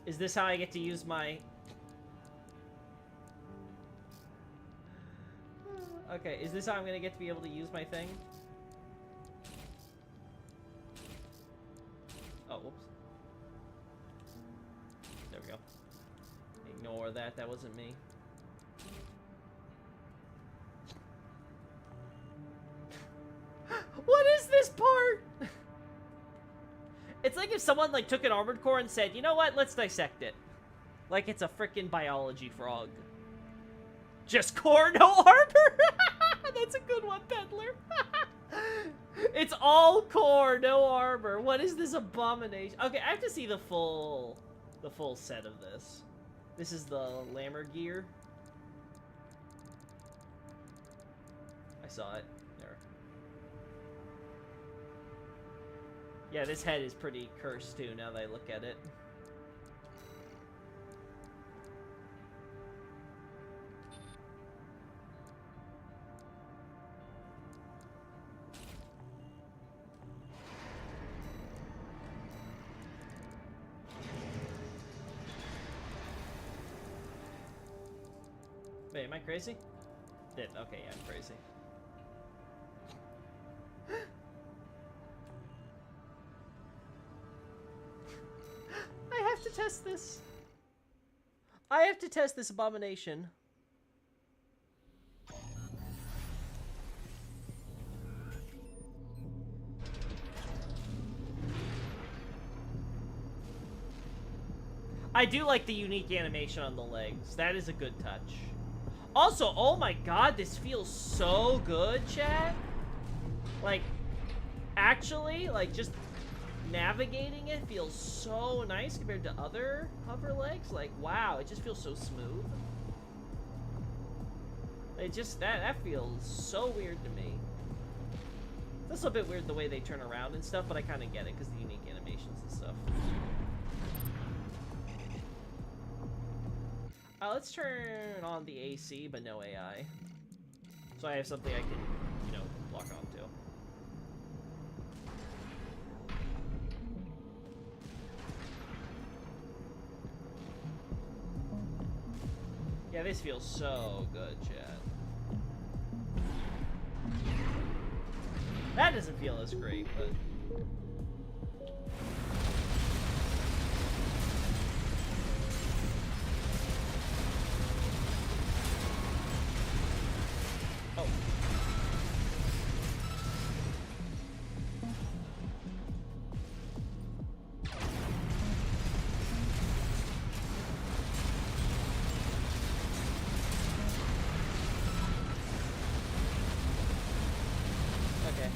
Is this how I get to use my... Okay, is this how I'm gonna get to be able to use my thing? Oh, whoops. There we go. Ignore that, that wasn't me. What is this part? It's like if someone like took an Armored Core and said, you know what, let's dissect it. Like it's a frickin' biology frog. Just core, no armor? That's a good one, Peddler. It's all core, no armor. What is this abomination? Okay, I have to see the full set of this. This is the Lammer gear. I saw it. There. Yeah, this head is pretty cursed too, now that I look at it. Wait, am I crazy? Okay, yeah, I'm crazy. I have to test this. I have to test this abomination. I do like the unique animation on the legs. That is a good touch. Also, oh my god, this feels so good, chat. Like, actually, like, just navigating it feels so nice compared to other hover legs. Like, wow, it just feels so smooth. It just, that feels so weird to me. It's also a bit weird the way they turn around and stuff, but I kind of get it because the unique animations and stuff. Let's turn on the AC, but no AI. So I have something I can, you know, lock onto. Yeah, this feels so good, Chad. That doesn't feel as great, but... Oh. Okay.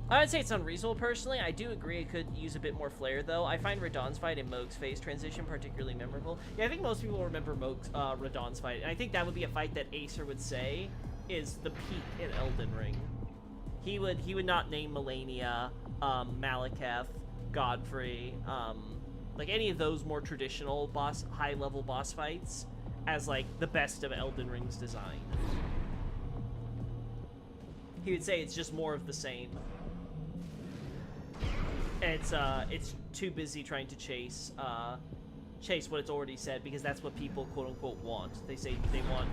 I would say it's unreasonable, personally. I do agree it could use a bit more flair, though. I find Radahn's fight and Mohg's phase transition particularly memorable. Yeah, I think most people remember Mohg's, Radahn's fight, and I think that would be a fight that Acer would say is the peak in Elden Ring. He would not name Malenia, Malekith, Godfrey, like any of those more traditional high-level boss fights as, like, the best of Elden Ring's design. He would say it's just more of the same. It's too busy trying to chase what it's already said, because that's what people quote-unquote want. They say they want,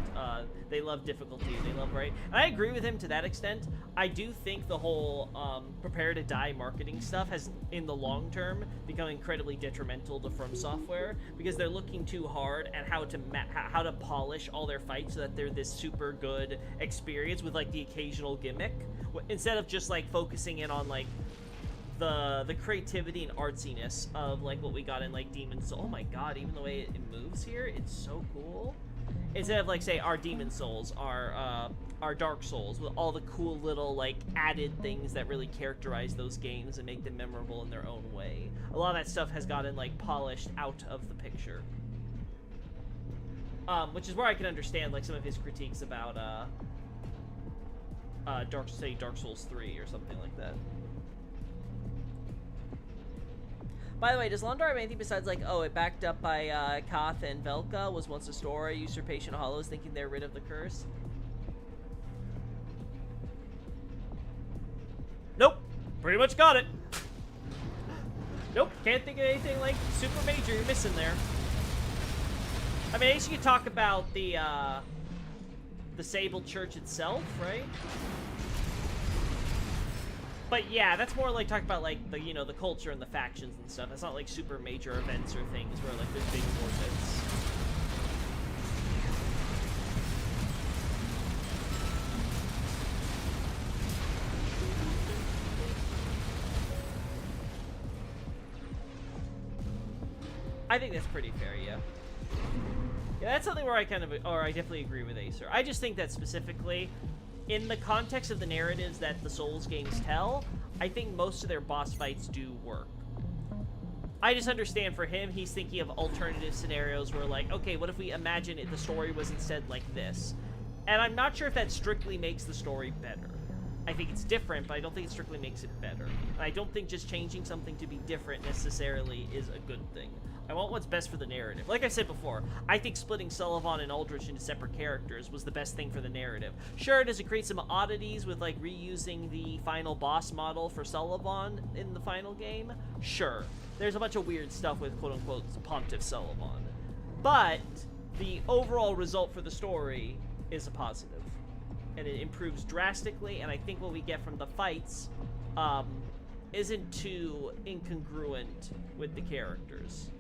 they love difficulty, they love, right? And I agree with him to that extent. I do think the whole prepare to die marketing stuff has, in the long term, become incredibly detrimental to From Software, because they're looking too hard at how to polish all their fights so that they're this super good experience with, like, the occasional gimmick, instead of just, like, focusing in on, like, the creativity and artsiness of, like, what we got in, like, Demon's Souls. Oh my god, even the way it moves here, it's so cool. Instead of, like, say, our Demon's Souls, our are Dark Souls, with all the cool little, like, added things that really characterize those games and make them memorable in their own way. A lot of that stuff has gotten, like, polished out of the picture. Which is where I can understand, like, some of his critiques about, Dark Souls 3 or something like that. By the way, does Londor have anything besides, like, oh, it backed up by, Koth and Velka, was once a story, usurpation of Hollows, thinking they're rid of the curse? Nope. Pretty much got it. Nope. Can't think of anything, like, super major you're missing there. I mean, I guess you could talk about the Sable Church itself, right? But yeah, that's more like talking about, like, the, you know, the culture and the factions and stuff. It's not like super major events or things where, like, there's big portents. I think that's pretty fair, yeah. Yeah, that's something where I I definitely agree with Acer. I just think that specifically, in the context of the narratives that the Souls games tell, I think most of their boss fights do work. I just understand for him, he's thinking of alternative scenarios where, like, okay, what if we imagine the story was instead like this? And I'm not sure if that strictly makes the story better. I think it's different, but I don't think it strictly makes it better. And I don't think just changing something to be different necessarily is a good thing. I want what's best for the narrative. Like I said before, I think splitting Sullivan and Aldrich into separate characters was the best thing for the narrative. Sure, does it create some oddities with, like, reusing the final boss model for Sullivan in the final game? Sure. There's a bunch of weird stuff with quote-unquote Pontiff Sullivan. But the overall result for the story is a positive. And it improves drastically, and I think what we get from the fights isn't too incongruent with the characters.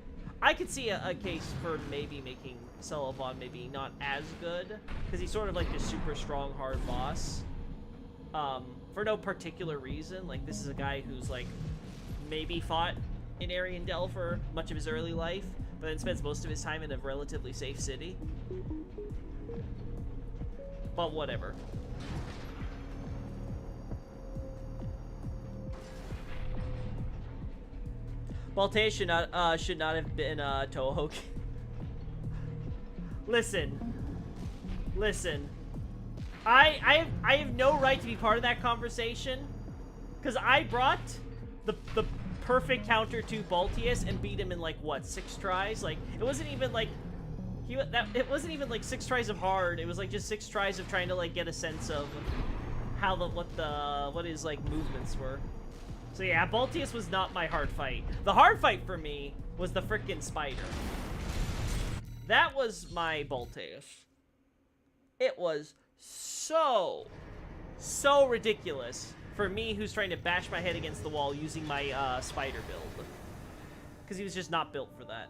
I could see a case for maybe making Sullivan maybe not as good, because he's sort of like this super strong, hard boss. For no particular reason. Like, this is a guy who's, like, maybe fought in Ariandel for much of his early life, but then spends most of his time in a relatively safe city. But whatever. Baltea should not have been Tohoku. Listen. I have no right to be part of that conversation, because I brought the perfect counter to Balteus and beat him in, like, what, 6 tries? Like, it wasn't even like it wasn't even like 6 tries of hard. It was like just 6 tries of trying to, like, get a sense of how what his, like, movements were. So yeah, Balteus was not my hard fight. The hard fight for me was the frickin' spider. That was my Balteus. It was so ridiculous for me, who's trying to bash my head against the wall using my spider build. Because he was just not built for that.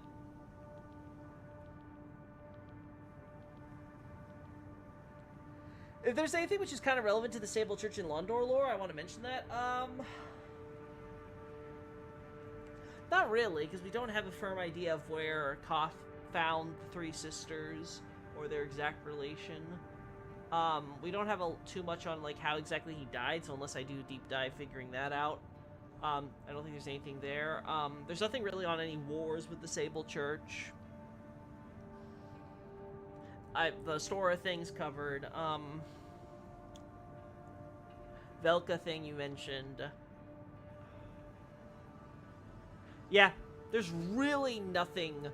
If there's anything which is kind of relevant to the Sable Church in Londor lore, I want to mention that. Not really, because we don't have a firm idea of where Koth found the 3 sisters or their exact relation. We don't have too much on, like, how exactly he died, so unless I do a deep dive figuring that out, I don't think there's anything there. There's nothing really on any wars with the Sable Church. The Stora thing's covered. Velka thing you mentioned. Yeah, there's really nothing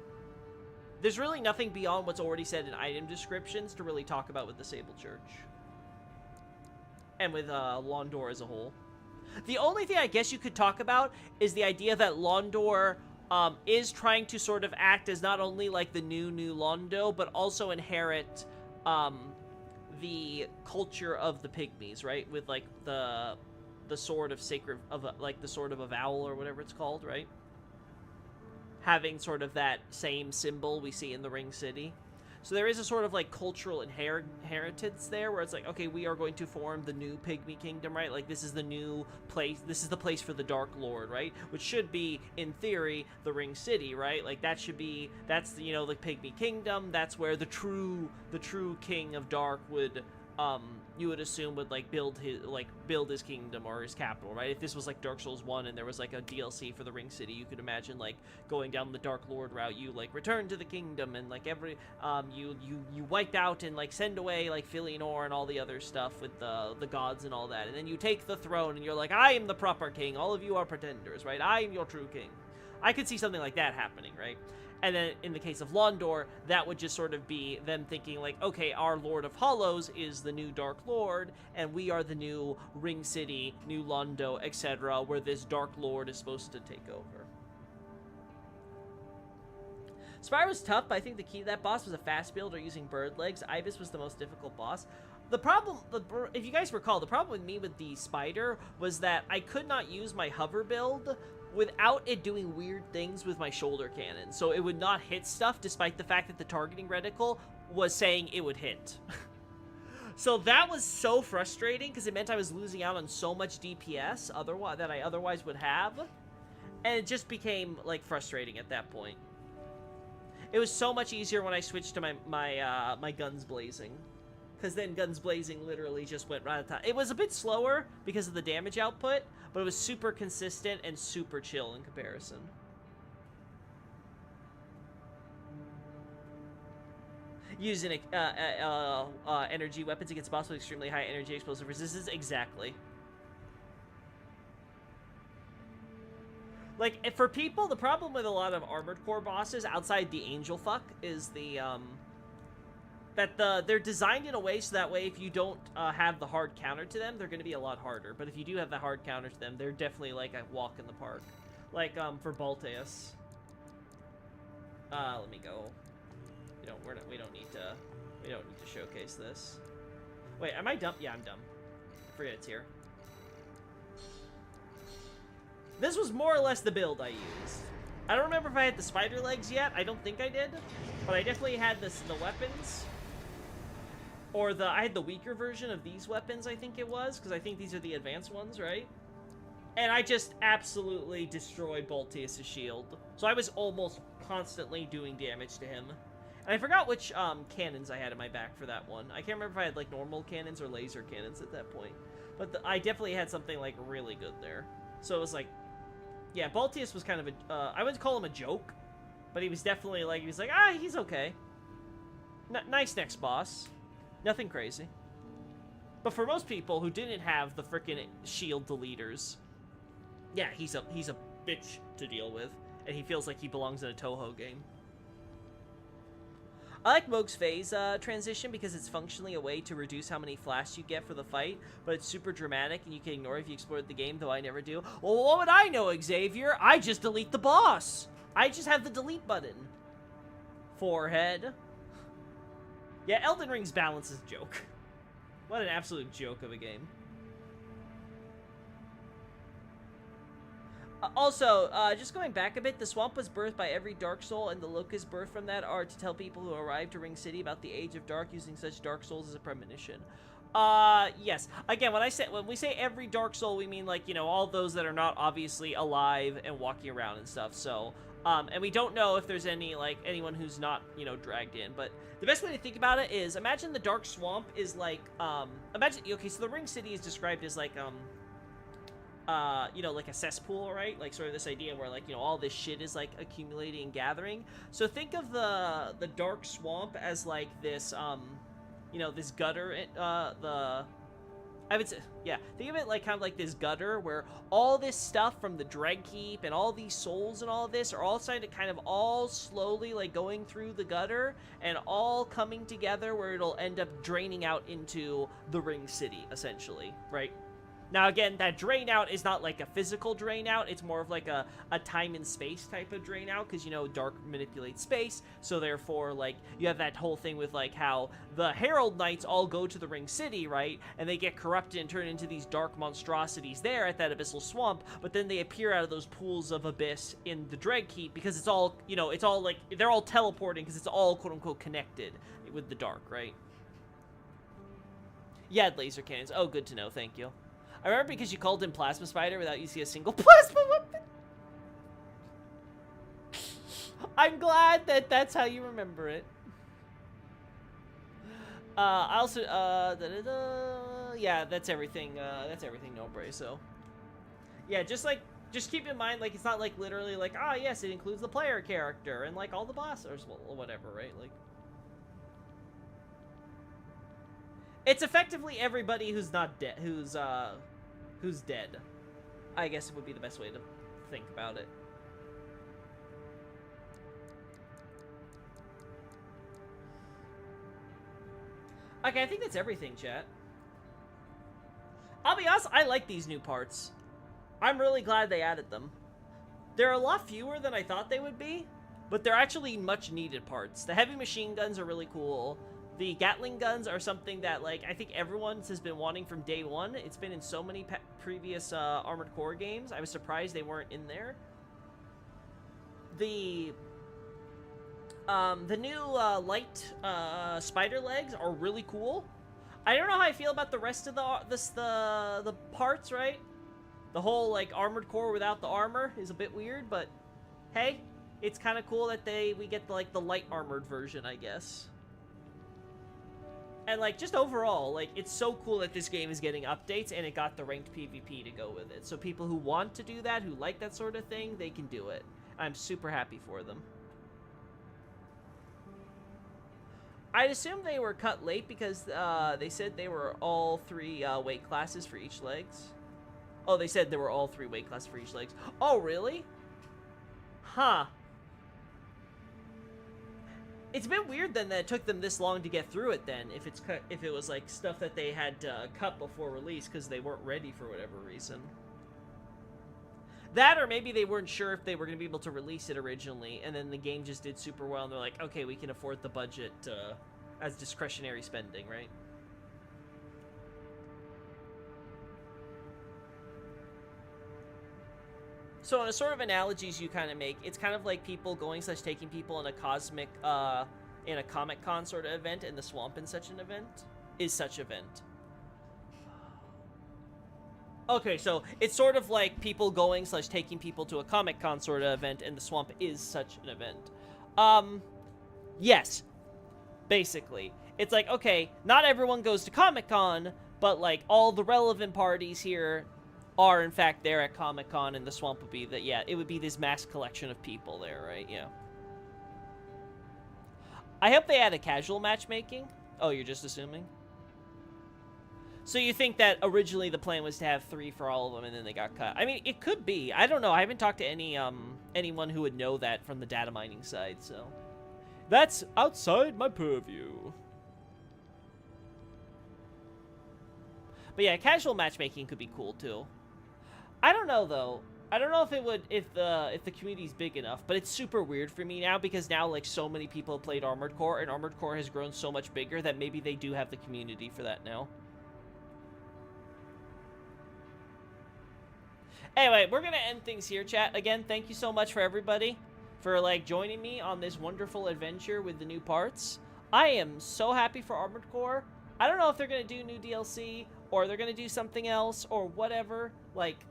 beyond what's already said in item descriptions to really talk about with the Sable Church. And with Londor as a whole. The only thing I guess you could talk about is the idea that Londor is trying to sort of act as not only like the new Londo, but also inherit the culture of the Pygmies, right? With, like, the sword of sacred, like the sword of Avowal or whatever it's called, right? Having sort of that same symbol we see in the Ring City. So there is a sort of, like, cultural inheritance there, where it's like, okay, we are going to form the new Pygmy Kingdom, right? Like, this is the new place, this is the place for the Dark Lord, right? Which should be, in theory, the Ring City, right? Like, that should be, that's, you know, the Pygmy Kingdom, that's where the true King of Dark would you would assume would like build his kingdom or his capital, right? If this was like Dark Souls 1 and there was like a DLC for the Ring City, you could imagine like going down the Dark Lord route. You like return to the kingdom and like every you wipe out and like send away like Filianor and all the other stuff with the gods and all that, and then you take the throne and you're like, I am the proper king, all of you are pretenders, right? I am your true king. I could see something like that happening, right? And then in the case of Londor, that would just sort of be them thinking like, okay, our Lord of Hollows is the new Dark Lord, and we are the new Ring City, New Londo, etc., where this Dark Lord is supposed to take over. Spyro was tough, but I think the key to that boss was a fast build or using bird legs. Ibis was the most difficult boss. The problem, if you guys recall, the problem with me with the spider was that I could not use my hover build without it doing weird things with my shoulder cannon. So it would not hit stuff despite the fact that the targeting reticle was saying it would hit. So that was so frustrating because it meant I was losing out on so much DPS that I otherwise would have. And it just became like frustrating at that point. It was so much easier when I switched to my Guns Blazing. Because then Guns Blazing literally just went right at the top. It was a bit slower because of the damage output, but it was super consistent and super chill in comparison. Using energy weapons against boss with extremely high energy explosive resistance, exactly. Like, for people, the problem with a lot of Armored Core bosses outside the Angel Fuck is that they're designed in a way so that way if you don't have the hard counter to them, they're going to be a lot harder. But if you do have the hard counter to them, they're definitely like a walk in the park. Like for Balteus. Let me go. We don't need to showcase this. Wait, am I dumb? Yeah, I'm dumb. I forget it's here. This was more or less the build I used. I don't remember if I had the spider legs yet. I don't think I did, but I definitely had the weapons. Or I had the weaker version of these weapons, I think it was, because I think these are the advanced ones, right? And I just absolutely destroyed Balteus' shield. So I was almost constantly doing damage to him. And I forgot which cannons I had in my back for that one. I can't remember if I had like normal cannons or laser cannons at that point. But I definitely had something like really good there. So it was like, yeah, Balteus was kind of a, I wouldn't call him a joke, but he was definitely like, he's okay. Nice next boss. Nothing crazy. But for most people who didn't have the frickin' shield deleters, yeah, he's a bitch to deal with, and he feels like he belongs in a Toho game. I like Moog's phase transition because it's functionally a way to reduce how many flashes you get for the fight, but it's super dramatic and you can ignore it if you explored the game, though I never do. Well, what would I know, Xavier? I just delete the boss. I just have the delete button. Forehead. Yeah, Elden Ring's balance is a joke. What an absolute joke of a game. Also, just going back a bit, the swamp was birthed by every Dark Soul, and the locusts birthed from that are to tell people who arrive to Ring City about the Age of Dark, using such Dark Souls as a premonition. Yes. Again, when we say every Dark Soul, we mean, like, you know, all those that are not obviously alive and walking around and stuff, so... and we don't know if there's anyone who's not, you know, dragged in, but the best way to think about it is, imagine the Dark Swamp is like, okay, so the Ring City is described as like, you know, like a cesspool, right? Like, sort of this idea where, like, you know, all this shit is, like, accumulating and gathering. So think of the Dark Swamp as, like, this, you know, this gutter, I would say, yeah, think of it like kind of like this gutter where all this stuff from the Dreadkeep and all these souls and all of this are all starting to kind of all slowly like going through the gutter and all coming together where it'll end up draining out into the Ring City, essentially, right? Now, again, that drain out is not like a physical drain out. It's more of like a time and space type of drain out because, you know, Dark manipulates space. So, therefore, like, you have that whole thing with, like, how the Herald Knights all go to the Ring City, right? And they get corrupted and turn into these dark monstrosities there at that Abyssal Swamp. But then they appear out of those pools of abyss in the Dreadkeep because it's all, you know, it's all, like, they're all teleporting because it's all, quote-unquote, connected with the Dark, right? Yeah, laser cannons. Oh, good to know. Thank you. I remember because you called him Plasma Spider without using a single plasma weapon. I'm glad that that's how you remember it. I also, yeah, that's everything, Nobre, so. Yeah, just keep in mind, like, it's not, like, literally, like, ah, yes, it includes the player character and, like, all the bosses, or whatever, right? Like, it's effectively everybody who's not dead, who's dead. I guess it would be the best way to think about it. Okay, I think that's everything, chat. I'll be honest, I like these new parts. I'm really glad they added them. They're a lot fewer than I thought they would be, but they're actually much needed parts. The heavy machine guns are really cool. The Gatling guns are something that, like, I think everyone has been wanting from day one. It's been in so many previous Armored Core games. I was surprised they weren't in there. The new light spider legs are really cool. I don't know how I feel about the rest of the parts, right? The whole, like, Armored Core without the armor is a bit weird, but hey, it's kind of cool that we get like the light armored version, I guess. And, like, just overall, like, it's so cool that this game is getting updates, and it got the ranked PvP to go with it. So people who want to do that, who like that sort of thing, they can do it. I'm super happy for them. I'd assume they were cut late because they said they were all 3 weight classes for each legs. Oh, they said there were all 3 weight classes for each legs. Oh, really? Huh. It's been weird then that it took them this long to get through it then, if it was like stuff that they had cut before release because they weren't ready for whatever reason. That, or maybe they weren't sure if they were going to be able to release it originally, and then the game just did super well, and they're like, okay, we can afford the budget as discretionary spending, right? So, in a sort of analogies you kind of make, it's kind of like people going / taking people in a cosmic, in a Comic-Con sort of event, and the swamp in such an event is such event. Okay, so it's sort of like people going / taking people to a Comic-Con sort of event, and the swamp is such an event. Yes, basically. It's like, okay, not everyone goes to Comic-Con, but, like, all the relevant parties here are, in fact, there at Comic-Con, and the swamp would be that, yeah, it would be this mass collection of people there, right? Yeah. I hope they add a casual matchmaking. Oh, you're just assuming? So you think that originally the plan was to have 3 for all of them, and then they got cut? I mean, it could be. I don't know. I haven't talked to anyone who would know that from the data mining side, so that's outside my purview. But yeah, casual matchmaking could be cool too. I don't know though. I don't know if it would if the community's big enough, but it's super weird for me now because now, like, so many people have played Armored Core, and Armored Core has grown so much bigger that maybe they do have the community for that now. Anyway, we're gonna end things here, chat. Again, thank you so much for everybody for, like, joining me on this wonderful adventure with the new parts. I am so happy for Armored Core. I don't know if they're gonna do new DLC or they're gonna do something else or whatever. Like,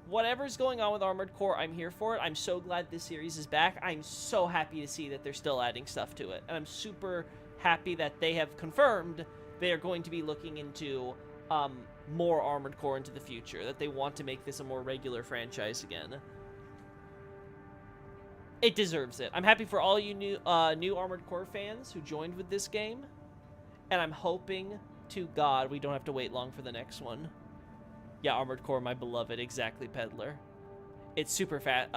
whatever's going on with Armored Core, I'm here for it. I'm so glad this series is back. I'm so happy to see that they're still adding stuff to it. And I'm super happy that they have confirmed they are going to be looking into more Armored Core into the future, that they want to make this a more regular franchise again. It deserves it. I'm happy for all you new Armored Core fans who joined with this game, and I'm hoping to God we don't have to wait long for the next one. Yeah, Armored Core, my beloved, exactly, Peddler. It's super fat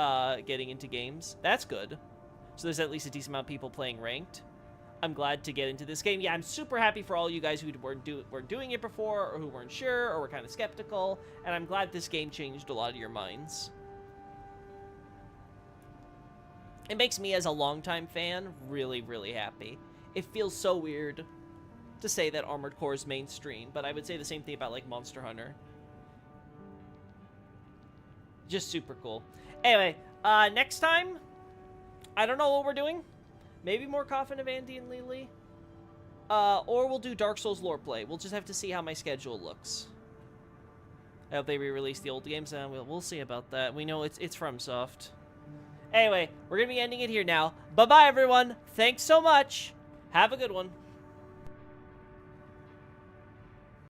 getting into games. That's good. So there's at least a decent amount of people playing ranked. I'm glad to get into this game. Yeah, I'm super happy for all you guys who weren't doing it before, or who weren't sure, or were kind of skeptical, and I'm glad this game changed a lot of your minds. It makes me, as a longtime fan, really, really happy. It feels so weird to say that Armored Core is mainstream, but I would say the same thing about, like, Monster Hunter. Just super cool. Anyway, next time, I don't know what we're doing. Maybe more Coffin of Andy and Lily. Or we'll do Dark Souls lore play. We'll just have to see how my schedule looks. I hope they re-release the old games, and we'll see about that. We know it's FromSoft. Anyway, we're going to be ending it here now. Bye-bye, everyone. Thanks so much. Have a good one.